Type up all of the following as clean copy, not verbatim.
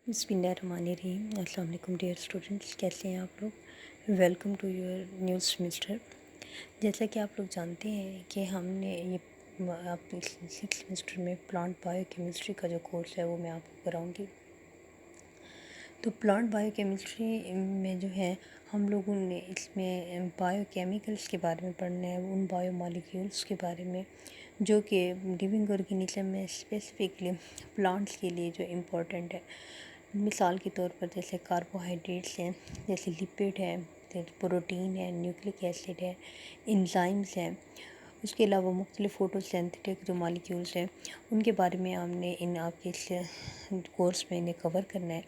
बिस्मिल्लाहिर्रहमानिर्रहीम। अस्सलाम वालेकुम डियर स्टूडेंट्स, कैसे हैं आप लोग। Welcome to your new semester. जैसा कि आप लोग जानते हैं कि हमने ये अपने सिक्स सेमेस्टर में प्लांट बायोकेमिस्ट्री का जो कोर्स है वो मैं आपको कराऊंगी। तो प्लांट बायोकेमिस्ट्री में जो है हम लोगों ने इसमें बायोकेमिकल्स के बारे में पढ़ना है, उन बायोमॉलिक्यूल्स के बारे में जो कि लिविंग ऑर्गेनिज्म में स्पेसिफिकली प्लांट्स के लिए जो इम्पोर्टेंट है। मिसाल के तौर पर जैसे कार्बोहाइड्रेट्स हैं, जैसे लिपिड है, जैसे प्रोटीन है, न्यूक्लिक एसिड है, एंजाइम्स हैं। उसके अलावा मुख्तलिफ फोटोसिंथेटिक जो मॉलिक्यूल्स हैं उनके बारे में हमने इन आपके इस कोर्स में इन्हें कवर करना है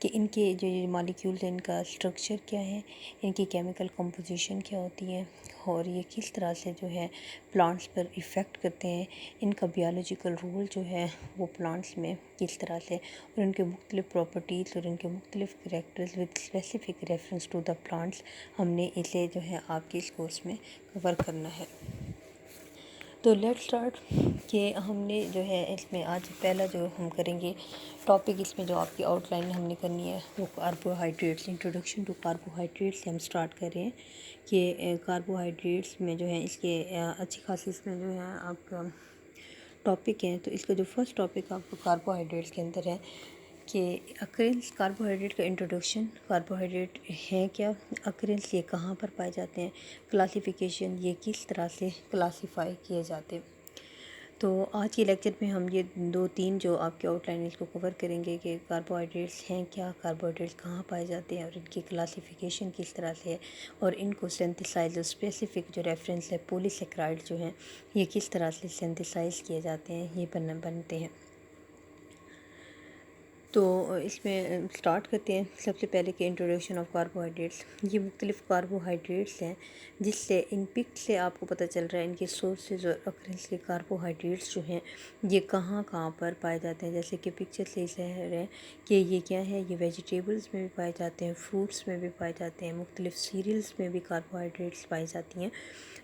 कि इनके जो ये मॉलिक्यूल्स हैं इनका स्ट्रक्चर क्या है, इनकी केमिकल कंपोजिशन क्या होती है और ये किस तरह से जो है प्लांट्स पर इफ़ेक्ट करते हैं, इनका बायोलॉजिकल रोल जो है वो प्लांट्स में किस तरह से, और इनके मुख्तलिफ प्रॉपर्टीज़ और इनके मुख्तलिफ characters with specific reference to the plants हमने इसे जो है आपके इस कोर्स में कवर करना है। तो लेट स्टार्ट कि हमने जो है इसमें आज पहला जो हम करेंगे टॉपिक, इसमें जो आपकी आउटलाइन हमने करनी है वो कार्बोहाइड्रेट्स, इंट्रोडक्शन टू कार्बोहाइड्रेट्स से हम स्टार्ट कर रहे हैं कि कार्बोहाइड्रेट्स में जो है इसके अच्छी खासी इसमें जो है आपका टॉपिक है। तो इसका जो फर्स्ट टॉपिक आपको कार्बोहाइड्रेट्स के अंदर है कि अक्रेंस कार्बोहाइड्रेट का इंट्रोडक्शन, कार्बोहाइड्रेट है क्या, अक्रेंस ये कहाँ पर पाए जाते हैं, क्लासिफिकेशन ये किस तरह से क्लासिफाई किए जाते हैं। तो आज के लेक्चर में हम ये दो तीन जो आपके आउटलाइन इसको कवर करेंगे कि कार्बोहाइड्रेट्स हैं क्या, कार्बोहाइड्रेट्स कहाँ पाए जाते हैं और इनकी क्लासिफिकेशन किस तरह से है, और इनको सिंथेसाइज स्पेसिफिक जो रेफरेंस है पॉलीसेकेराइड जो हैं ये किस तरह से सिंथेसाइज किए जाते हैं, ये बनते हैं। तो इसमें स्टार्ट करते हैं सबसे पहले कि इंट्रोडक्शन ऑफ कार्बोहाइड्रेट्स। ये मुख्तलिफ़ कार्बोहाइड्रेट्स हैं जिससे इन पिक से आपको पता चल रहा है इनके सोर्सेज और अक्रेंस के कार्बोहाइड्रेट्स जो हैं ये कहाँ कहाँ पर पाए जाते हैं। जैसे कि पिक्चर से ज़ाहिर है कि ये क्या है, ये वेजिटेबल्स में भी पाए जाते हैं, फ्रूट्स में भी पाए जाते हैं, मुख्तलिफ़ सीरियल्स में भी कार्बोहाइड्रेट्स पाई जाती हैं।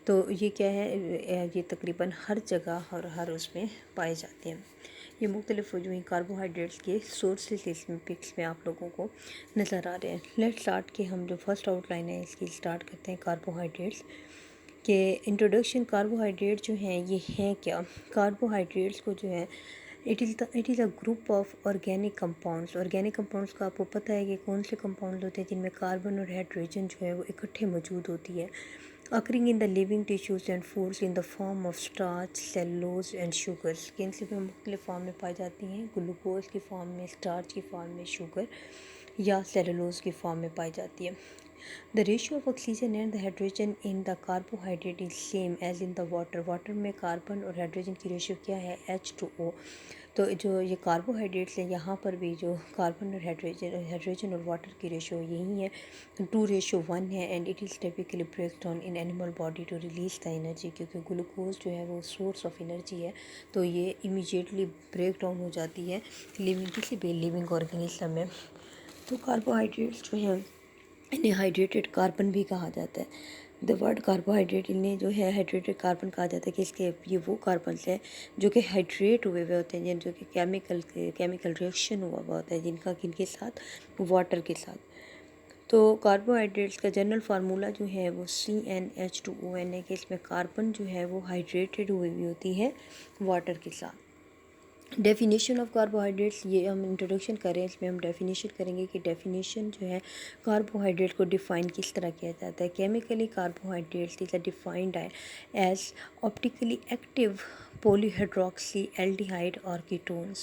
तो ये क्या है, ये तकरीबन हर जगह और हर उसमें पाए जाते हैं। ये मुख्तलिफ जो हैं कार्बोहाइड्रेट्स के सोर्सेज इसमें पिक्स में आप लोगों को नज़र आ रहे हैं। लेट स्टार्ट के हम जो फर्स्ट आउटलाइन है इसकी स्टार्ट करते हैं कार्बोहाइड्रेट्स के इंट्रोडक्शन। कार्बोहाइड्रेट जो हैं ये हैं क्या, कार्बोहाइड्रेट्स को जो है it is a group of organic compounds. Organic compounds का आपको पता है कि कौन से कंपाउंड्स होते हैं जिनमें कार्बन और हाइड्रोजन जो है वो इकट्ठे मौजूद होती है, occurring in the living tissues and foods in the form of starch, cellulose and sugars। Cancer में मुख्तलिफ फॉर्म में पाई जाती हैं, ग्लूकोज की फॉर्म में, स्टार्च की फॉर्म में, शुगर या सेलुलोज की फॉर्म में पाई जाती है। The ratio of oxygen and the hydrogen in the carbohydrate is same as in the water. Water में कार्बन और हाइड्रोजन की रेशियो क्या है, H2O। तो जो ये कार्बोहाइड्रेट्स हैं यहाँ पर भी जो कार्बन और हाइड्रोजन और वाटर की रेशियो यही है, 2:1 है। And it is typically break down in animal body to release the energy, क्योंकि ग्लूकोज जो है वो सोर्स ऑफ एनर्जी है तो ये इमीडिएटली ब्रेक डाउन हो जाती है किसी भी लिविंग ऑर्गेनिज्म में। तो कार्बोहाइड्रेट्स जो हैं इन्हें हाइड्रेटेड कार्बन भी कहा जाता है। द वर्ड कार्बोहाइड्रेट, इन्हें जो है हाइड्रेटेड कार्बन कहा जाता है कि इसके ये वो कार्बन्स हैं जो कि हाइड्रेट हुए हुए होते हैं, जिन जो कि केमिकल रिएक्शन हुआ हुआ होता है जिनका किनके साथ, वाटर के साथ। तो कार्बोहाइड्रेट्स का जनरल फार्मूला जो है वो CnH2ON है कि इसमें कार्बन जो है वो हाइड्रेटेड हुई हुई होती है वाटर के साथ। डेफिनेशन ऑफ कार्बोहाइड्रेट्स, ये हम इंट्रोडक्शन करें इसमें हम डेफिनेशन करेंगे कि डेफिनेशन जो है कार्बोहाइड्रेट को डिफ़ाइन किस तरह किया जाता है। Chemically carbohydrates is defined as optically active polyhydroxy aldehyde or ketones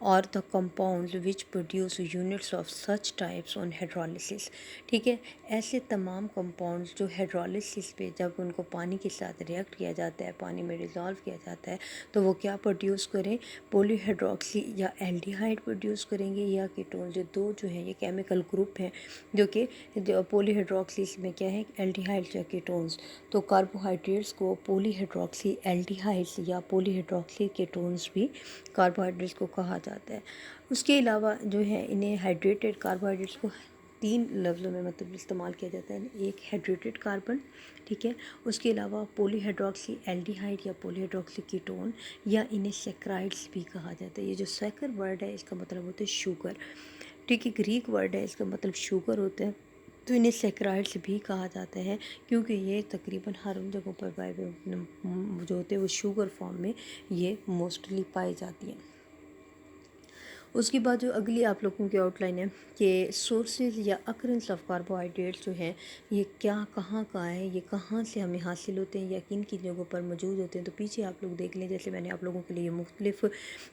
or the compounds which produce units of such types on hydrolysis। ठीक है, ऐसे तमाम कंपाउंड्स जो हाइड्रोलिसिस पे जब उनको पानी के साथ रिएक्ट किया जाता है, पानी में डिज़ोल्व किया जाता है तो वो क्या प्रोड्यूस करें, पॉलीहाइड्रोक्सी या एल्डिहाइड प्रोड्यूस करेंगे या कीटोन। जो दो जो है ये केमिकल ग्रुप हैं जो कि पॉलीहाइड्रोक्सीज में क्या है, एल्डिहाइड्स या कीटोन्स। तो कार्बोहाइड्रेट्स को पॉलीहाइड्रोक्सी एल्डिहाइड्स या पॉलीहाइड्रोक्सी कीटोन्स भी कार्बोहाइड्रेट्स को कहा जाता है। उसके अलावा जो है इन्हें हाइड्रेटेड कार्बोहाइड्रेट्स को तीन लफ्ज़ों में मतलब इस्तेमाल किया जाता है। एक हाइड्रेटेड कार्बन, ठीक है, उसके अलावा पॉलीहाइड्रोक्सी एल्डिहाइड या पॉलीहाइड्रोक्सी कीटोन, या इन्हें सेक्राइड्स भी कहा जाता है। ये जो सेकर वर्ड है इसका मतलब होता है शुगर। ठीक है, ग्रीक वर्ड है, इसका मतलब शुगर होता है। तो इन्हें सैकराइड्स भी कहा जाता है क्योंकि ये तकरीबन हर उन जगहों पर जो होते हैं वो शुगर फॉर्म में ये मोस्टली पाई जाती हैं। उसके बाद जो अगली आप लोगों की आउटलाइन है कि सोर्सेज या अकरेंस ऑफ कार्बोहाइड्रेट्स जो हैं ये क्या कहाँ का है, ये कहाँ से हमें हासिल होते हैं या किन किन जगहों पर मौजूद होते हैं। तो पीछे आप लोग देख लें, जैसे मैंने आप लोगों के लिए मुख्तलिफ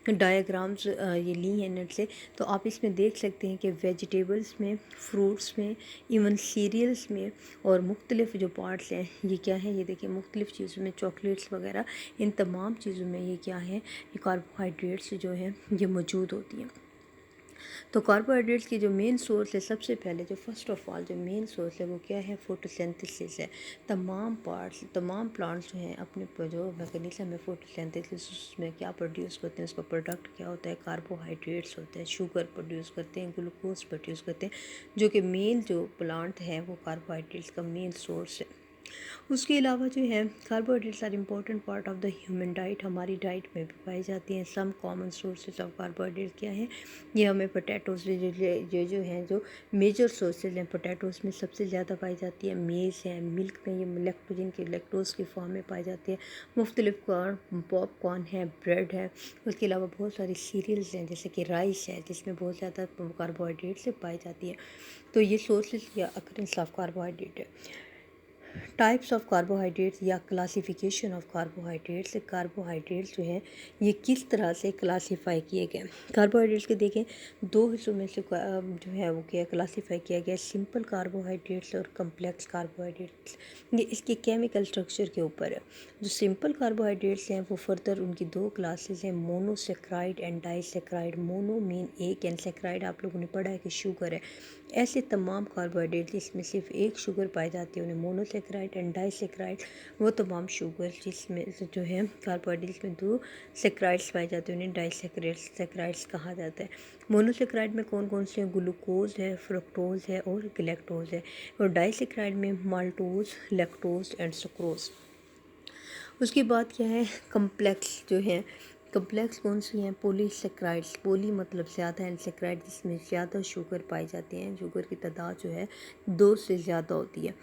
डायग्राम्स ये ली हैं नेट से, तो आप इसमें देख सकते हैं कि वेजिटेबल्स में, फ्रूट्स में, इवन सीरियल्स में और मुख्तलिफ जो पार्ट्स हैं ये क्या है, ये देखिए मुख्तलिफ चीज़ों में, चॉकलेट्स वगैरह, इन तमाम चीज़ों में ये क्या है, ये कार्बोहाइड्रेट्स जो हैं ये मौजूद होती हैं। तो कार्बोहाइड्रेट्स की जो मेन सोर्स है, सबसे पहले जो फर्स्ट ऑफ ऑल जो मेन सोर्स है वो क्या है, फोटोसिंथेसिस है। तमाम पार्ट्स, तमाम प्लांट्स जो हैं अपने जो मैकेनिज्म है फोटोसिंथेसिस में क्या प्रोड्यूस करते हैं, उसका प्रोडक्ट क्या होता है, कार्बोहाइड्रेट्स होते हैं, शुगर प्रोड्यूस करते हैं, ग्लूकोज प्रोड्यूस करते हैं, जो कि मेन जो प्लांट है वो कार्बोहाइड्रेट्स का मेन सोर्स है। उसके अलावा जो है carbohydrates are important part of the human diet, हमारी डाइट में भी पाई जाती हैं। Some common sources of carbohydrate क्या है, ये हमें पोटैटोज जो हैं जो मेजर सोर्सेज हैं, पोटैटोज़ में सबसे ज़्यादा पाई जाती है। मेज़ है, मिल्क में ये लैक्टोजन के लैक्टोज की फॉर्म में पाई जाती है। मुख्तलिफ कॉर्न, पॉपकॉर्न है, ब्रेड है। उसके अलावा बहुत सारी सीरियल्स हैं जैसे कि राइस है जिसमें बहुत ज़्यादा कार्बोहाइड्रेट से पाई जाती है। तो ये सोर्सेज या अकरेंस ऑफ कार्बोहाइड्रेट है। टाइप्स ऑफ कार्बोहाइड्रेट्स या क्लासिफिकेशन ऑफ कार्बोहाइड्रेट्स, कार्बोहाइड्रेट्स जो है ये किस तरह से क्लासीफाई किए गए। कार्बोहाइड्रेट्स के देखें दो हिस्सों में से जो है वो क्या क्लासीफाई किया गया, सिंपल कार्बोहाइड्रेट्स और कम्प्लेक्स कार्बोहाइड्रेट्स। ये इसके केमिकल स्ट्रक्चर के ऊपर है। जो सिंपल कार्बोहाइड्रेट्स हैं वो फर्दर उनकी दो क्लासेस हैं, monosaccharide and disaccharide. Mono mean एक एंड सेक्राइड आप लोगों ने पढ़ा है कि शुगर है। ऐसे तमाम कार्बोहाइड्रेट जिसमें सिर्फ एक शुगर पाई जाती है उन्हें मोनोसेक्राइड एंड डाइसेक्राइड। वो तमाम शुगर जिसमें जो है कार्बोहाइड्रेट्स में दो सेक्राइड्स पाए जाते हैं उन्हें डाइसेक्राइड्स कहा जाता है। मोनोसेक्राइड में कौन कौन से हैं, ग्लूकोज है, फ्रक्टोज है और गैलेक्टोज है। और डाइसेक्राइड में माल्टोज, लैक्टोज एंड सुक्रोज। उसके बाद क्या है, कम्प्लेक्स जो है, कम्प्लेक्स कौन सी हैं, पॉलीसेक्राइड्स। पॉली मतलब ज़्यादा एंड सेक्राइड जिसमें ज़्यादा शुगर पाई जाती हैं, शुगर की तादाद जो है दो से ज़्यादा होती है।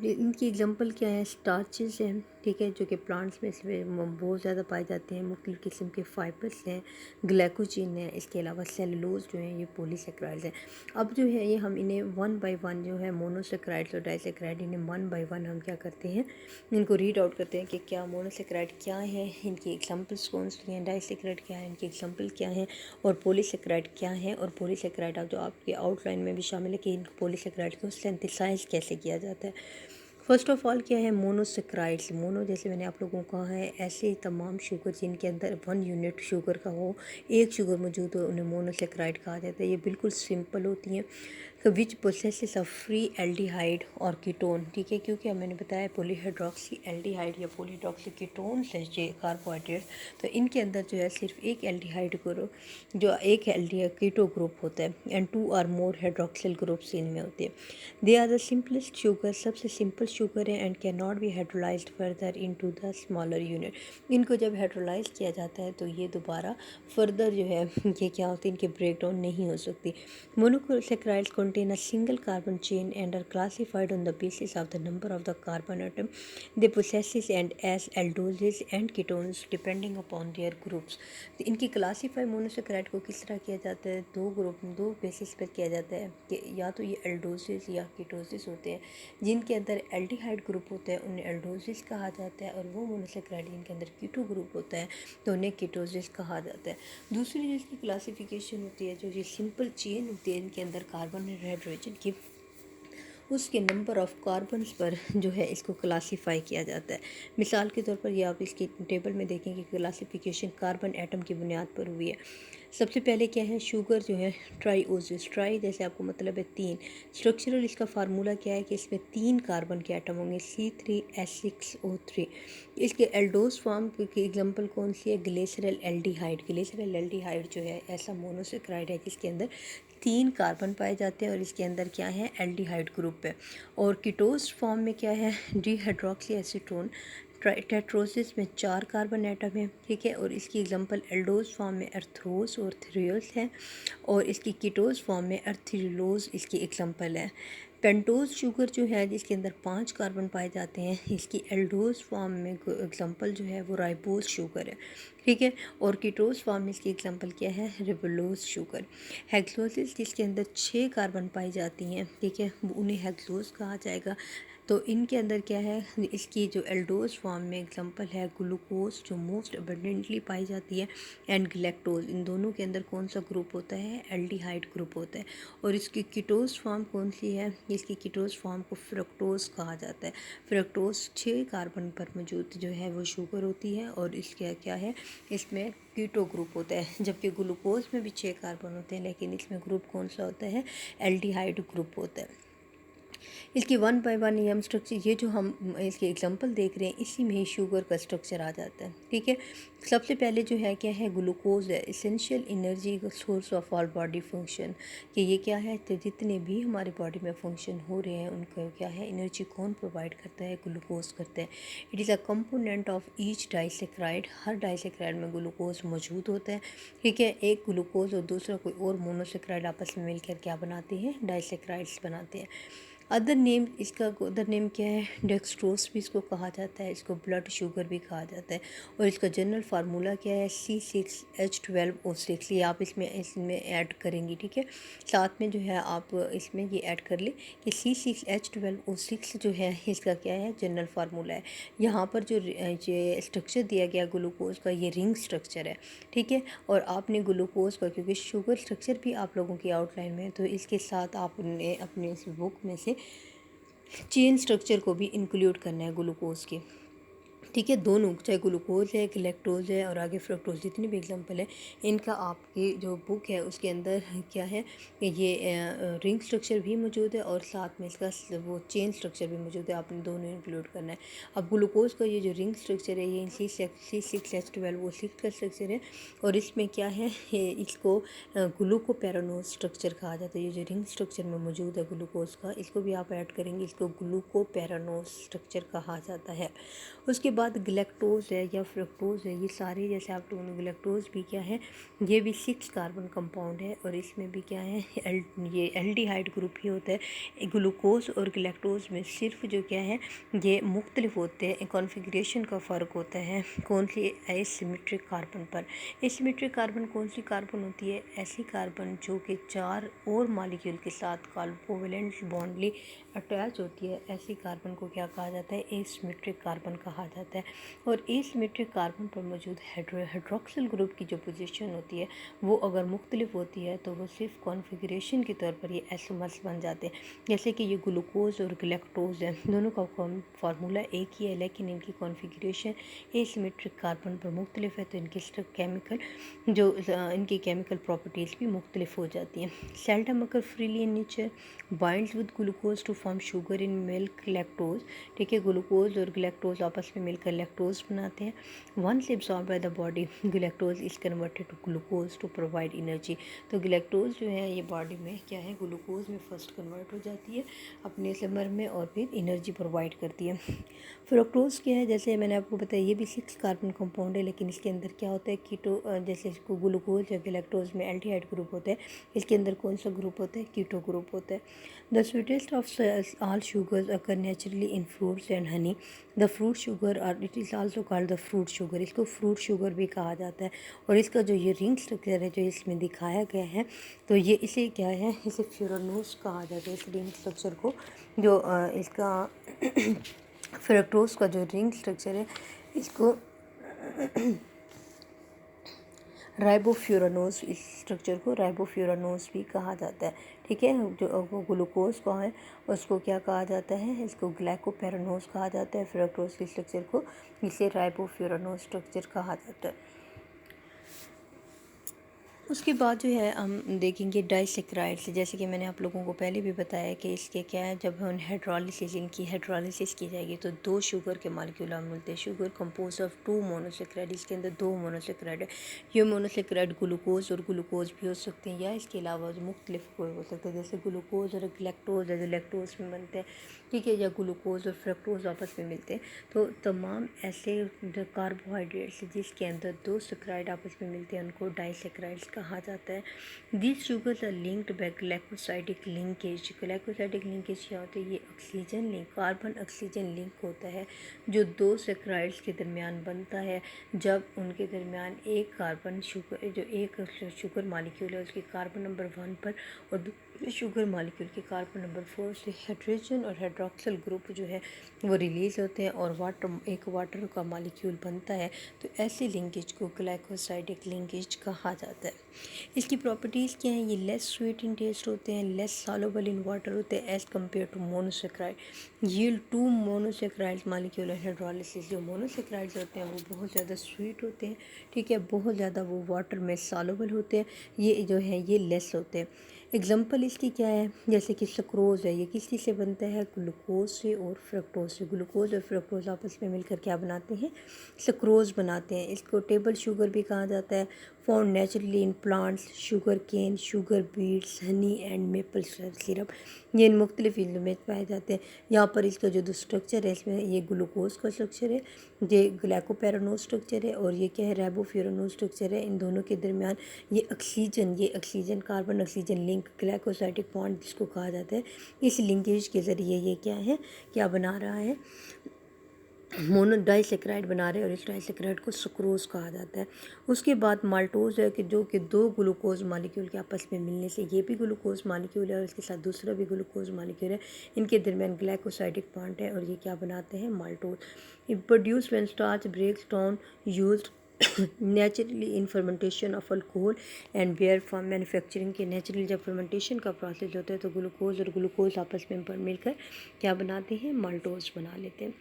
इनकी एग्जांपल क्या है, स्टार्चेस हैं, ठीक है, जो कि प्लांट्स में इसमें बहुत ज़्यादा पाए जाते हैं। मुख्तलिफ़ किस्म के फाइबर्स हैं, ग्लाइकोजन है, इसके अलावा सेलुलोज जो हैं ये पॉलीसेक्राइड्स हैं। अब जो है ये हम इन्हें वन बाय वन जो है मोनोसेक्राइड्स और डाइसेक्राइड, इन्हें वन बाय वन हम क्या करते हैं, इनको रीड आउट करते हैं कि क्या मोनोसेक्राइड क्या है, इनकी एग्जांपल्स कौन सी हैं, डाइसेक्राइड क्या है, इनकी एग्जांपल क्या है, और पॉलीसेक्राइड क्या है। और पॉलीसेक्राइड आप जो आपके आउटलाइन में भी शामिल है कि इन पॉलीसेक्राइड को सिंथेसाइज कैसे किया जाता है। फर्स्ट ऑफ ऑल क्या है, मोनोसेक्राइड्स। मोनो जैसे मैंने आप लोगों को कहा है, ऐसे तमाम शुगर जिनके अंदर 1 यूनिट शुगर का हो, एक शुगर मौजूद हो, उन्हें मोनोसेक्राइड कहा जाता है। ये बिल्कुल सिंपल होती हैं, विच प्रोसेसेस ऑफ फ्री एल्डिहाइड और कीटोन, ठीक है, क्योंकि मैंने बताया पॉलीहाइड्रोक्सी एल्डिहाइड या पॉलीहाइड्रोक्सी कीटोन है ये कार्बोहाइड्रेट, तो इनके अंदर जो है सिर्फ एक एल्डिहाइड ग्रुप, जो एक एल्डिहाइड कीटो ग्रुप होता है एंड 2 और मोर हाइड्रोक्सिल ग्रुप्स इनमें होते हैं। They are the simplest sugar, सबसे सिंपल शुगर है, and can not be hydrolysed further into the smaller unit. इनको जब हाइड्रोलाइज किया जाता है तो ये दोबारा फर्दर जो है ये क्या होती है, इनके ब्रेक डाउन नहीं हो सकती। Monosaccharides contain a single carbon chain and are classified on the basis of the number of the carbon atom they possesses and as aldoses and ketones depending upon their groups। तो इनकी classify monosaccharide को किस तरह किया जाता है, दो basis पर किया जाता है कि या तो ये एल्डोसिस या कीटोसिस होते हैं। जिनके अंदर एल्डिहाइड ग्रुप होता है उन्हें एल्डोसिस कहा जाता है, और वो मोनोसेक्राइड जिनके अंदर कीटो ग्रुप होता है तो उन्हें कीटोसिस कहा जाता है। दूसरी जिसकी क्लासिफिकेशन होती है, जो ये सिंपल चेन होती है इनके अंदर कार्बन और हाइड्रोजन की, उसके नंबर ऑफ़ कार्बन्स पर जो है इसको क्लासीफाई किया जाता है। मिसाल के तौर पर ये आप इसकी टेबल में देखेंगे कि क्लासिफिकेशन कार्बन एटम की बुनियाद पर हुई है। सबसे पहले क्या है, शुगर जो है ट्राईओसिस, ट्राई जैसे आपको मतलब है 3। स्ट्रक्चरल इसका फार्मूला क्या है कि इसमें 3 कार्बन के एटम होंगे, C3H6O3। इसके एल्डोस फॉर्म की एग्जांपल कौन सी है, ग्लिसरल एल्डिहाइड। ग्लिसरल एल्डिहाइड जो है ऐसा मोनोसेक्राइड है जिसके अंदर 3 कार्बन पाए जाते हैं और इसके अंदर क्या है, एल्डिहाइड ग्रुप है। और कीटोस फॉर्म में क्या है, डीहाइड्रोक्सी एसीटोन टेट्रोसिस में 4 कार्बन एटम है, ठीक है। और इसकी एग्जांपल एल्डोज फॉर्म में एर्थ्रोस और थ्रियोस है, और इसकी कीटोस फॉर्म में एर्थ्रिलोज इसकी एग्जांपल है। पेंटोज शुगर जो है जिसके अंदर 5 कार्बन पाए जाते हैं, इसकी एल्डोज फॉर्म में एग्जांपल जो है वो राइबोज शुगर है, ठीक है। और कीटोस फॉर्म में इसकी एग्जांपल क्या है, रिबोलोज शुगर। हेक्सोसिस जिसके अंदर 6 कार्बन पाई जाती हैं, ठीक है, उन्हें हेक्सोस कहा जाएगा। तो इनके अंदर क्या है, इसकी जो एल्डोज फॉर्म में एग्जांपल है ग्लूकोज जो मोस्ट अबंडेंटली पाई जाती है, एंड गैलेक्टोज। इन दोनों के अंदर कौन सा ग्रुप होता है, एल्डिहाइड ग्रुप होता है। और इसकी कीटोस फॉर्म कौन सी है, इसकी कीटोस फॉर्म को फ्रक्टोज कहा जाता है। फ्रक्टोज 6 कार्बन पर मौजूद जो है वो शुगर होती है, और इसका क्या है, इसमें कीटो ग्रुप होता है। जबकि ग्लूकोज में भी 6 कार्बन होते हैं, लेकिन इसमें ग्रुप कौन सा होता है, एल्डिहाइड ग्रुप होता है। इसकी 1 बाय 1 EM स्ट्रक्चर, ये जो हम इसके एग्जांपल देख रहे हैं, इसी में ही शुगर का स्ट्रक्चर आ जाता है, ठीक है। सबसे पहले जो है क्या है, ग्लूकोज है, essential energy source of all body function. कि ये क्या है, तो जितने भी हमारी बॉडी में फंक्शन हो रहे हैं उनको क्या है, एनर्जी कौन प्रोवाइड करता है, ग्लूकोज करता है। It is a component of each disaccharide, her disaccharide में ग्लूकोज मौजूद होता है, ठीक है। एक ग्लूकोज और दूसरा कोई और मोनोसेक्राइड आपस में मिलकर क्या बनाते हैं, डाइसेक्राइड्स बनाते हैं। अदर नेम, इसका अदर नेम क्या है, डेक्सट्रोज भी इसको कहा जाता है, इसको ब्लड शुगर भी कहा जाता है। और इसका जनरल फार्मूला क्या है, C6H12O6। ये आप इसमें ऐड करेंगी, ठीक है। साथ में जो है आप इसमें ये ऐड कर ले कि C6H12O6 जो है इसका क्या है, जनरल फार्मूला है। यहाँ पर जो ये स्ट्रक्चर दिया गया ग्लूकोज का, ये रिंग स्ट्रक्चर है, ठीक है। और आपने ग्लूकोज का, क्योंकि शुगर स्ट्रक्चर भी आप लोगों की आउटलाइन में है, तो इसके साथ आपने अपने इस बुक में से चेन स्ट्रक्चर को भी इंक्लूड करना है ग्लूकोज के, ठीक है। दोनों, चाहे ग्लूकोज है, लैक्टोज है और आगे फ्रक्टोज, जितनी भी एग्जांपल है इनका आपकी जो बुक है उसके अंदर क्या है, ये रिंग स्ट्रक्चर भी मौजूद है और साथ में इसका वो चेन स्ट्रक्चर भी मौजूद है, आपने दोनों इंक्लूड करना है। अब ग्लूकोज का ये जो रिंग स्ट्रक्चर है, ये C6H12O6 का स्ट्रक्चर है, और इसमें क्या है, इसको ग्लूकोपेरानोज स्ट्रक्चर कहा जाता है। ये जो रिंग स्ट्रक्चर में मौजूद है ग्लूकोज का, इसको भी आप ऐड करेंगे, इसको ग्लूकोपेरानोज स्ट्रक्चर कहा जाता है। उसके बाद गैलेक्टोज है या फ्रक्टोज है, ये सारे जैसे आप लोगों ने, गैलेक्टोज भी क्या है, ये भी 6 कार्बन कंपाउंड है, और इसमें भी क्या है, ये एल्डिहाइड ग्रुप ही होता है। ग्लूकोज और गैलेक्टोज में सिर्फ जो क्या है, ये मुख्तलिफ होते हैं, कॉन्फ़िगरेशन का फ़र्क होता है। कौन सी, एसिमेट्रिक कार्बन पर। एसिमेट्रिक कार्बन कौन सी कार्बन होती है, ऐसी कार्बन जो कि 4 और मॉलिक्यूल के साथ कोवैलेंट बॉन्डली अटैच होती है, ऐसी कार्बन को क्या कहा जाता है, एसिमेट्रिक कार्बन कहा जाता है। और एसिमेट्रिक कार्बन पर मौजूद हाइड्रोक्सिल ग्रुप की जो पोजीशन होती है वो अगर मुख्तलिफ होती है तो वो सिर्फ कॉन्फ़िगरेशन के तौर पर ये एसोमर्स बन जाते हैं। जैसे कि ये ग्लूकोज और गैलेक्टोज है, दोनों का फार्मूला एक ही है, लेकिन इनकी कॉन्फ़िगरेशन एसिमेट्रिक कार्बन पर मुख्तलिफ है, तो इनकी केमिकल जो इनकी केमिकल प्रॉपर्टीज़ भी मुख्तलिफ हो जाती हैं। Seldom occur freely in nature, binds with glucose to form sugar in milk lactose, ठीक है। ग्लूकोज और गैलेक्टोज आपस में मिलकर लैक्टोज बनाते हैं। Once absorb by the body, galactose is converted to glucose to provide energy. तो गैलेक्टोज जो है ये बॉडी में क्या है, ग्लूकोज में फर्स्ट कन्वर्ट हो जाती है अपने लिवर में, और फिर एनर्जी प्रोवाइड करती है। फ्रक्टोज क्या है, जैसे मैंने आपको बताया, ये भी 6 कार्बन कंपाउंड है, लेकिन इसके अंदर क्या होता है, कीटो, जैसे इसको ग्लूकोज या गैलेक्टोज में एल्डिहाइड ग्रुप होता है, इसके अंदर कौन सा ग्रुप होता है, कीटो ग्रुप होता है। The sweetest of all sugars occur naturally in fruits and honey. The fruit sugar, और it is also called the fruit sugar, इसको फ्रूट शुगर भी कहा जाता है। और इसका जो ये रिंग स्ट्रक्चर है जो इसमें दिखाया गया है, तो ये इसे क्या है, इसे फ्यूरानोस कहा जाता है, इस रिंग स्ट्रक्चर को। जो इसका फ्रक्टोज का जो रिंग स्ट्रक्चर है, इसको राइबोफ्यूरानोस, इस स्ट्रक्चर को राइबोफ्यूरानोस भी कहा जाता है, ठीक है। जो ग्लूकोज का है उसको क्या कहा जाता है, इसको ग्लाइकोपेरानोस कहा जाता है। फ्रक्टोज के स्ट्रक्चर को इसे राइबोफ्यूरानोस स्ट्रक्चर कहा जाता है। उसके बाद जो है हम देखेंगे डाइसेक्राइड्स, जैसे कि मैंने आप लोगों को पहले भी बताया कि इसके क्या है, जब हम हाइड्रोलिसिस इनकी हाइड्रोलिसिस की जाएगी तो 2 शुगर के मालिक्यूल हमें मिलते हैं। शुगर कंपोज ऑफ 2 मोनोसेक्राइड, इसके अंदर 2 मोनोसेक्राइड है। ये मोनोसेक्राइड ग्लूकोज और ग्लूकोज भी हो सकते हैं, या इसके अलावा मुख्तलिफ कोई हो सकता है, जैसे ग्लूकोज और लैक्टोज है जो लैक्टोज में बनते हैं, ठीक है, या ग्लूकोज और फ्रक्टोज आपस में मिलते हैं। तो तमाम ऐसे कार्बोहाइड्रेट्स जिसके अंदर 2 सेक्राइड आपस में मिलते हैं उनको डाइसेक्राइड्स कहा जाता है। These sugars are linked by glycosidic linkage. Glycosidic linkage क्या होता है? ये oxygen link, carbon oxygen link होता है जो 2 सेक्राइड्स के दरमियान बनता है। जब उनके दरमियान एक कार्बन शुगर, जो एक शुगर मालिक्यूल है उसके कार्बन नंबर 1 पर और दूसरे शुगर मालिक्यूल के कार्बन नंबर 4 से हाइड्रोजन और हाइड्रोक्सिल ग्रुप जो है वो रिलीज़ होते हैं और एक वाटर का मालिक्यूल बनता है। तो ऐसे लिंकेज को ग्लाइकोसाइडिक लिंकेज कहा जाता है। इसकी प्रॉपर्टीज़ क्या हैं? ये लेस स्वीट इन टेस्ट होते हैं, लेस सॉल्युबल इन वाटर होते हैं as compare to monosaccharide. Yield 2 monosaccharide molecule hydrolysis. जो मोनोसेक्राइड्स होते हैं वो बहुत ज़्यादा स्वीट होते हैं, ठीक है, बहुत ज़्यादा वो वाटर में सॉल्युबल होते हैं। ये जो है ये लेस होते हैं। एग्जाम्पल इसकी क्या है? जैसे कि सक्रोज़ है, ये किस चीज़ से बनता है? ग्लूकोज से और फ्रक्टोज से। ग्लूकोज और फ्रक्टोज आपस में मिलकर क्या बनाते हैं? सक्रोज़ बनाते हैं। इसको टेबल शुगर भी कहा जाता है। Found naturally in plants, sugar cane, sugar beets, honey and maple syrup. ये इन मुख्तलिफ फील्डों में पाए जाते हैं। यहाँ पर इसका जो स्ट्रक्चर है इसमें ये ग्लूकोज का स्ट्रक्चर है, ये ग्लाइकोपेरानोज स्ट्रक्चर है, और ये क्या है? राइबोफ्यूरानोज स्ट्रक्चर है। इन दोनों के दरमियान ये oxygen carbon oxygen link glycosidic bond जिसको कहा जाता है, इस लिंकेज के ज़रिए ये क्या है, क्या बना रहा है? मोनो डाइसेक्राइड बना रहे हैं, और इस डाइसेक्राइड को सुक्रोज कहा जाता है। उसके बाद माल्टोज है कि जो कि 2 ग्लूकोज मालिक्यूल के आपस में मिलने से, ये भी ग्लूकोज मालिक्यूल है और इसके साथ दूसरा भी ग्लूकोज मालिक्यूल है, इनके दरमियान ग्लाइकोसाइडिक बॉन्ड है और ये क्या बनाते हैं? माल्टोज। ये produce when starch breaks down used naturally in fermentation of alcohol and beer form manufacturing के। नेचुरली जब फर्मेंटेशन का प्रोसेस होता है तो ग्लूकोज और ग्लूकोज आपस में मिलकर क्या बनाते हैं? माल्टोज बना लेते हैं।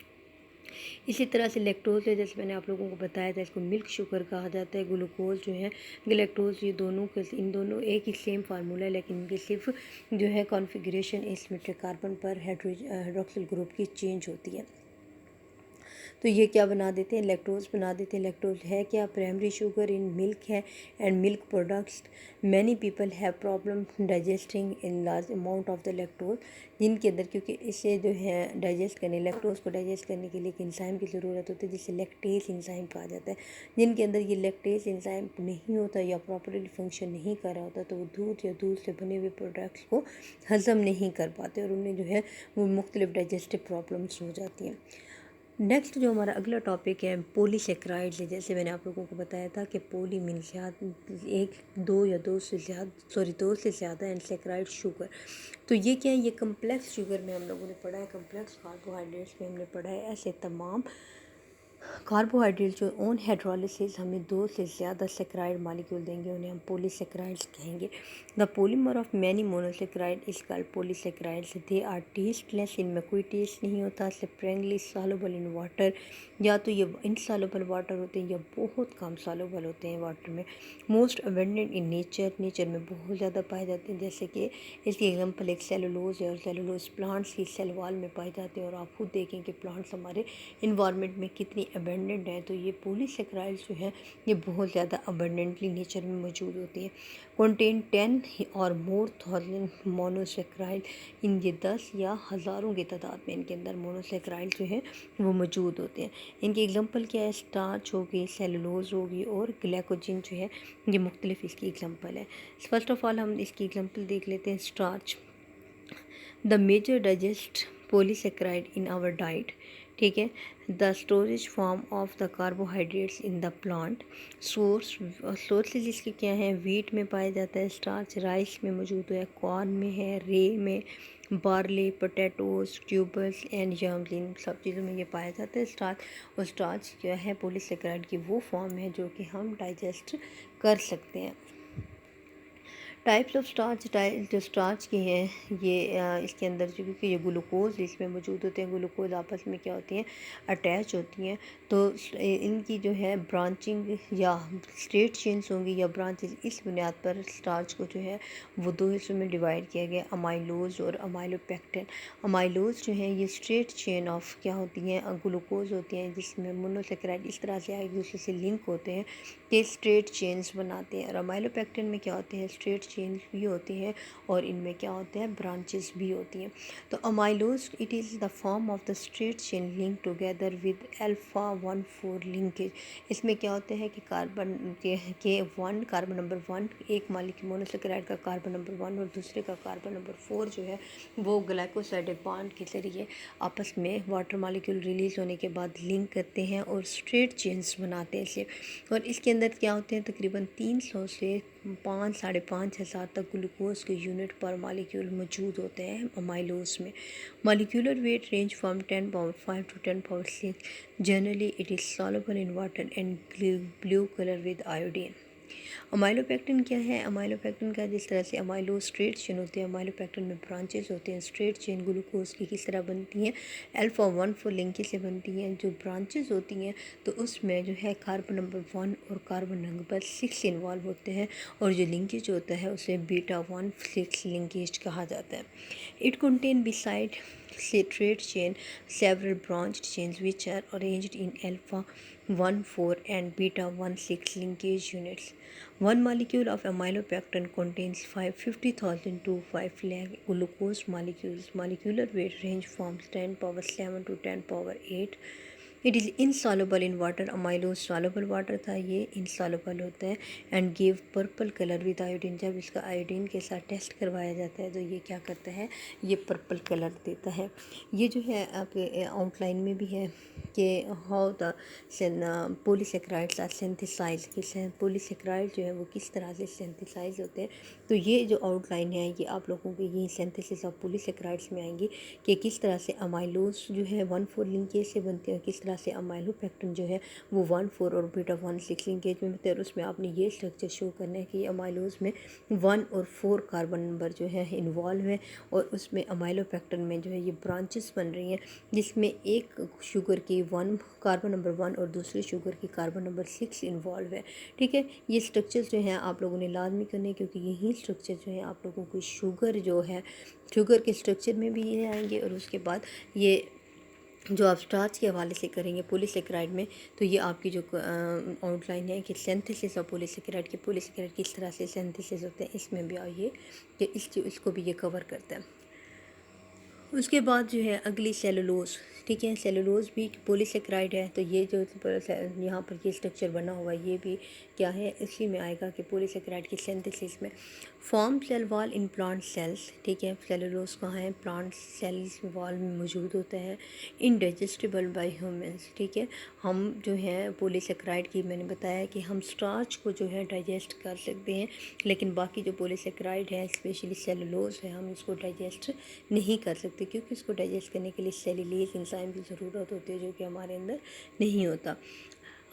इसी तरह से लैक्टोज है, जैसे मैंने आप लोगों को बताया था, इसको मिल्क शुगर कहा जाता है। ग्लूकोज जो है, लैक्टोज, ये दोनों के इन दोनों एक ही सेम फार्मूला है, लेकिन इनकी सिर्फ जो है कॉन्फ़िगरेशन इस मेट्रिक कार्बन पर हाइड्रोक्सिल ग्रुप की चेंज होती है। तो ये क्या बना देते हैं? लैक्टोज बना देते हैं। लैक्टोज है क्या? प्राइमरी शुगर इन मिल्क है and milk products. Many people have problem digesting in large amount of the lactose, जिनके अंदर, क्योंकि इसे जो है डाइजेस्ट करने, लैक्टोज को डाइजेस्ट करने के लिए एक एंजाइम की ज़रूरत होती है जिसे लैक्टेज एंजाइम कहा जाता है। जिनके अंदर ये लैक्टेज एंजाइम नहीं होता या प्रॉपरली फंक्शन नहीं कर रहा होता तो वो दूध या दूध से बने हुए प्रोडक्ट्स को हज़म नहीं कर पाते और उन्हें जो है वो मुख्तलिफ डाइजेस्टिव प्रॉब्लम्स हो जाती हैं। नेक्स्ट जो हमारा अगला टॉपिक है पॉलीसेक्राइड्स है। जैसे मैंने आप लोगों को बताया था कि पॉली मीन्स एक, दो या दो से ज़्यादा, दो से ज़्यादा, एंड सेक्राइड शुगर। तो ये क्या है? ये कम्प्लेक्स शुगर में हम लोगों ने पढ़ा है, कम्प्लेक्स कार्बोहाइड्रेट्स में हमने पढ़ा है। ऐसे तमाम कार्बोहाइड्रेट जो ऑन हाइड्रोलिसिस हमें 2 से ज़्यादा सेक्राइड मालिक्यूल देंगे, उन्हें हम पॉलीसेक्राइड्स कहेंगे। The polymer of many monosaccharide is called polysaccharides. They are tasteless, इनमें कोई टेस्ट नहीं होता। स्प्रेंगली सॉल्युबल इन वाटर, या तो ये इनसॉल्युबल वाटर होते हैं या बहुत कम सॉल्युबल होते हैं वाटर में। मोस्ट अबेंडेंट इन नेचर में बहुत ज़्यादा पाए जाते हैं। जैसे कि इसकी एग्जांपल एक सेलुलोज है, और सेलुलोज प्लांट्स की सेल वॉल में पाए जाते हैं, और आप खुद देखें कि प्लांट्स हमारे इन्वायरमेंट में कितनी अबेंडेंट है। तो ये पॉलीसेक्राइड्स जो है ये बहुत ज़्यादा अबेंडेंटली नेचर में मौजूद होती है। कंटेन 10 और मोर थाउजेंड मोनोसेक्राइड, इन ये 10 या हज़ारों की तादाद में इनके अंदर मोनोसेक्राइड जो है वो मौजूद होते हैं। इनकी एग्जांपल क्या है? स्टार्च होगी, सेलुलोज होगी और ग्लाइकोजन जो है ये मुख्तलिफ इसकी एग्जांपल है। फर्स्ट ऑफ ऑल हम इसकी एग्जांपल देख लेते हैं। Starch, the major digest polysaccharide in our diet, ठीक है। The storage form of the carbohydrates in the plant. Sources इसके क्या हैं? वीट में पाया जाता है स्टार्च, राइस में मौजूद है, कॉर्न में है, रे में, barley, potatoes, tubers and yams, इन सब चीज़ों में ये पाया जाता है स्टार्च। और स्टार्च क्या है? पॉलीसेक्राइड की वो फॉर्म है जो कि हम डाइजेस्ट कर सकते हैं। टाइप्स ऑफ स्टार्च जो स्टार्च की हैं ये इसके अंदर जो क्योंकि ये ग्लूकोज इसमें मौजूद होते हैं, ग्लूकोज आपस में क्या होती हैं अटैच होती हैं, तो इनकी जो है ब्रांचिंग या स्ट्रेट चेन्स होंगी या ब्रांचेस, इस बुनियाद पर स्टार्च को जो है वो दो हिस्सों में डिवाइड किया गया, अमाइलोज और अमाइलोपेक्टिन। अमाइलोज जो है ये स्ट्रेट चेन ऑफ क्या होती हैं ग्लूकोज होती हैं, जिसमें मोनोसेकेराइड इस तरह से एक दूसरे से लिंक होते हैं कि स्ट्रेट चेन्स बनाते हैं। और अमाइलोपेक्टिन में क्या होते हैं स्ट्रेट चेन्स भी होती हैं और इनमें क्या होते हैं ब्रांचेस भी होती हैं। तो amylose it is the form of the straight chain link together with alpha 1,4 linkage. इसमें क्या होते हैं कि कार्बन के वन कार्बन नंबर 1 एक मालिक्यूल मोनोसेकेराइड का कार्बन नंबर 1 और दूसरे का कार्बन नंबर 4 जो है वो ग्लाइकोसाइड बॉन्ड के जरिए आपस में वाटर मालिक्यूल रिलीज़ होने के बाद लिंक करते हैं और स्ट्रेट चेन्स बनाते हैं इसे। और इसके अंदर क्या होते हैं तकरीबन 300 से 5-5.5 हज़ार तक ग्लूकोज के यूनिट पर मालिक्यूल मौजूद होते हैं अमाइलोज में। Molecular wait range from 10 power 5 to 10 power 6। Generally it is soluble in water and blue color with iodine। Amylopectin क्या है, अमाइलोपेक्टिन का जिस तरह से अमाइलो स्ट्रेट चेन होते हैं, अमाइलोपेक्टिन में ब्रांचेस होते हैं। स्ट्रेट चेन ग्लूकोज की किस तरह बनती हैं अल्फा 1,4 लिंकेज से बनती हैं। जो ब्रांचेस होती हैं तो उसमें जो है कार्बन नंबर 1 और कार्बन नंबर 6 इन्वॉल्व होते हैं और जो लिंकेज होता है उसे बीटा 1,6 लिंकेज कहा जाता है। It contain beside straight chain several branched chains which are arranged in alpha 1,4 and beta 1,6 linkage units. One molecule of amylopectin contains 50,000 to 5 lakh glucose molecules. Molecular weight range from 10 power 7 to 10 power 8। It is insoluble in water. Amylose soluble water था, ये insoluble होता है। And give purple colour with iodine. जब इसका iodine के साथ test करवाया जाता है तो ये क्या करता है ये पर्पल कलर देता है। ये जो है आपके आउटलाइन में भी है कि how the polysaccharides are synthesize, कि पॉलीसेकेराइड जो है वो किस तरह से सिंथेसाइज होते हैं। तो ये जो आउटलाइन है ये आप लोगों के यही सिंथेसिस ऑफ पॉलीसेकेराइड्स में आएंगी कि किस तरह से अमाइलोज जो है 1,4 लिंकेज से बनते हैं, किस तरह से अमाइलोपेक्टिन जो है वो 1,4 और बीटा 1,6 लिंकेज में बनते हैं। और उसमें आपने ये स्ट्रक्चर शो करना है कि अमाइलोज में 1 और 4 कार्बन नंबर जो है इन्वॉल्व है और उसमें अमाइलोपेक्टिन में जो है ये ब्रांचेस बन रही हैं जिसमें एक शुगर की 1 कार्बन नंबर 1 और दूसरे शुगर की कार्बन नंबर 6 इन्वॉल्व है। ठीक है, ये स्ट्रक्चर्स जो हैं आप लोगों ने लाजमी करने क्योंकि यही स्ट्रक्चर जो है आप लोगों को शुगर जो है शुगर के स्ट्रक्चर में भी ये आएंगे और उसके बाद ये जो आप स्टार्च के हवाले से करेंगे पॉलीसेकेराइड में तो ये आपकी जो आउटलाइन है कि सिंथेसिस ऑफ पॉलीसेकेराइड के पॉलीसेकेराइड किस तरह से सिंथेसिस होते हैं इसमें भी आइए कि इसको भी ये कवर करता है। उसके बाद जो है अगली सेलुलोज। ठीक है, सेलुलोज भी पॉलीसेकेराइड है तो ये जो यहाँ पर ये स्ट्रक्चर बना हुआ है ये भी क्या है इसी में आएगा कि पॉलीसेकेराइड की सिंथेसिस में form cell wall in plant cells. ठीक है, सेलुलोज कहाँ है प्लांट सेल्स वॉल में मौजूद होता है। Indigestible bye humans. ठीक है, हम जो है पॉलीसेकेराइड की मैंने बताया कि हम स्टार्च को जो है डाइजेस्ट कर सकते हैं लेकिन बाकी जो पॉलीसेकेराइड है स्पेशली सेलुलोज है हम इसको डाइजेस्ट नहीं कर सकते क्योंकि इसको डाइजेस्ट करने के लिए सेल्यूलेज एंजाइम की ज़रूरत होती है जो कि हमारे अंदर नहीं होता।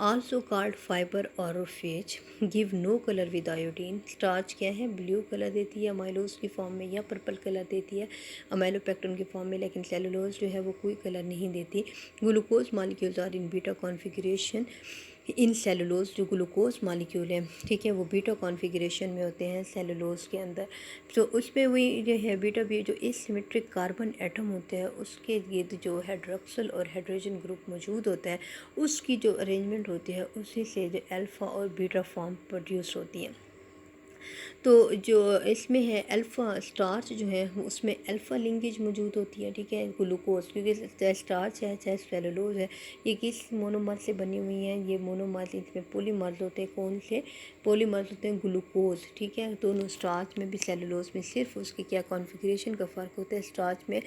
Also called fibre or roughage give no colour with iodine. Starch क्या है ब्लू कलर देती है अमाइलोज की फॉर्म में या पर्पल कलर देती है अमाइलोपेक्टिन की फॉर्म में, लेकिन सेलुलोज जो है वो कोई कलर नहीं देती। Glucose molecules are in beta configuration in cellulose. जो ग्लूकोज मॉलिक्यूल है ठीक है वो बीटा कॉन्फ़िगरेशन में होते हैं सेलुलोज के अंदर। तो उस पर वही जो है बीटा भी जो एसिमेट्रिक कार्बन एटम होते हैं उसके लिए जो हाइड्रोक्सिल और हाइड्रोजन ग्रुप मौजूद होता है उसकी जो अरेंजमेंट होती है उसी से जो अल्फ़ा और बीटा फॉर्म प्रोड्यूस होती है। तो जो इसमें है अल्फ़ा स्टार्च जो है उसमें अल्फ़ा लिंकेज मौजूद होती है। ठीक है, ग्लूकोज क्योंकि चाहे स्टार्च है चाहे सेलुलोज है ये किस मोनोमर से बनी हुई हैं, ये मोनोमर इसमें पॉलीमर्स होते हैं। कौन से पॉलीमर्स होते हैं ग्लूकोज। ठीक है, दोनों स्टार्च में भी सेलुलोज में सिर्फ उसकी क्या कॉन्फ़िगरेशन का फ़र्क होता है। स्टार्च में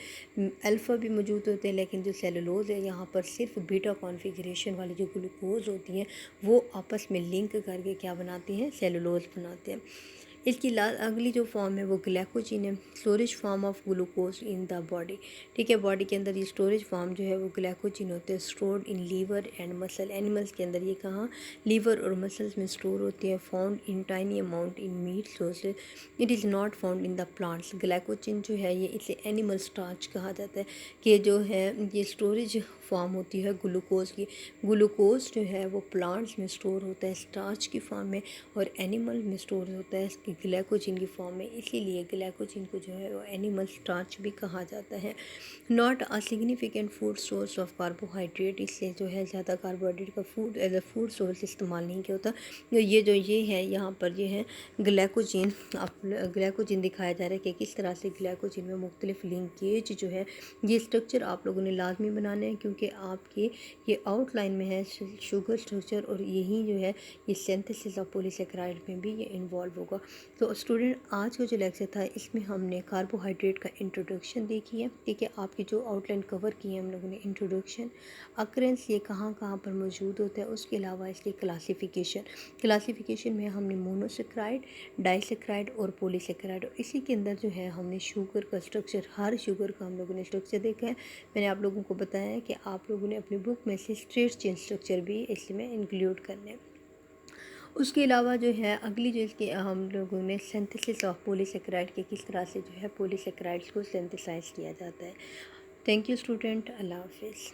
अल्फ़ा भी मौजूद होते हैं लेकिन जो सेलुलोज है यहाँ पर सिर्फ बीटा कॉन्फ़िगरेशन वाली जो ग्लूकोज होती हैं वो आपस में लिंक करके क्या बनाती हैं सेलुलोज बनाते हैं। इसकी अगली जो फॉर्म है वो ग्लाइकोजन है, storage form of glucose in the body. ठीक है, बॉडी के अंदर ये स्टोरेज फॉर्म जो है वो ग्लाइकोजन होते हैं, stored in liver and muscle. Animals के अंदर ये कहाँ, लीवर और मसल्स में स्टोर होती है। Found in tiny amount in meat sources, it is not found in the plants. Glycogen जो है ये इसे एनिमल स्टार्च कहा जाता है कि जो है ये स्टोरेज फॉर्म होती है ग्लूकोज की। ग्लूकोज जो है वो प्लांट्स में स्टोर होता है स्टार्च की फॉर्म में, और एनिमल में स्टोर होता है ग्लाइकोजन की फॉर्म में, इसीलिए ग्लाइकोजन को जो है वो एनिमल स्टार्च भी कहा जाता है। Not a significant food source of carbohydrate, इससे जो है ज़्यादा कार्बोहाइड्रेट का food as a food source इस्तेमाल नहीं किया होता। ये है यहाँ पर ये है ग्लाइकोजन। आप ग्लाइकोजन दिखाया जा रहा है कि किस तरह से ग्लाइकोजन में मुख्तलिफ लिंकेज जो है ये स्ट्रक्चर आप लोगों ने लाजमी बनाने हैं, क्योंकि आपके ये आउटलाइन में है शुगर स्ट्रक्चर, और यही जो है ये सिंथेसिस ऑफ पॉलीसेकेराइड में भी ये इन्वॉल्व होगा। तो स्टूडेंट, आज का जो लेक्चर था इसमें हमने कार्बोहाइड्रेट का इंट्रोडक्शन देखी है। ठीक है, आपकी जो आउटलाइन कवर की है हम लोगों ने इंट्रोडक्शन, अक्रेंस ये कहाँ कहाँ पर मौजूद होता है, उसके अलावा इसकी क्लासिफिकेशन में हमने मोनोसेक्राइड, डाइसेक्राइड और पॉलीसेकेराइड, और इसी के अंदर जो है हमने शुगर का स्ट्रक्चर, हर शुगर का हम लोगों ने स्ट्रक्चर देखा है। मैंने आप लोगों को बताया है कि आप लोगों ने अपनी बुक में से स्ट्रेट चेन स्ट्रक्चर भी इसमें इंक्लूड करने हैं। उसके अलावा जो है अगली जो इसकी हम लोगों ने सिंथेसिस ऑफ पॉलीसेकेराइड के किस तरह से जो है पॉलीसेकेराइड्स को सिंथेसाइज किया जाता है। थैंक यू स्टूडेंट, अल्लाह हाफिज़।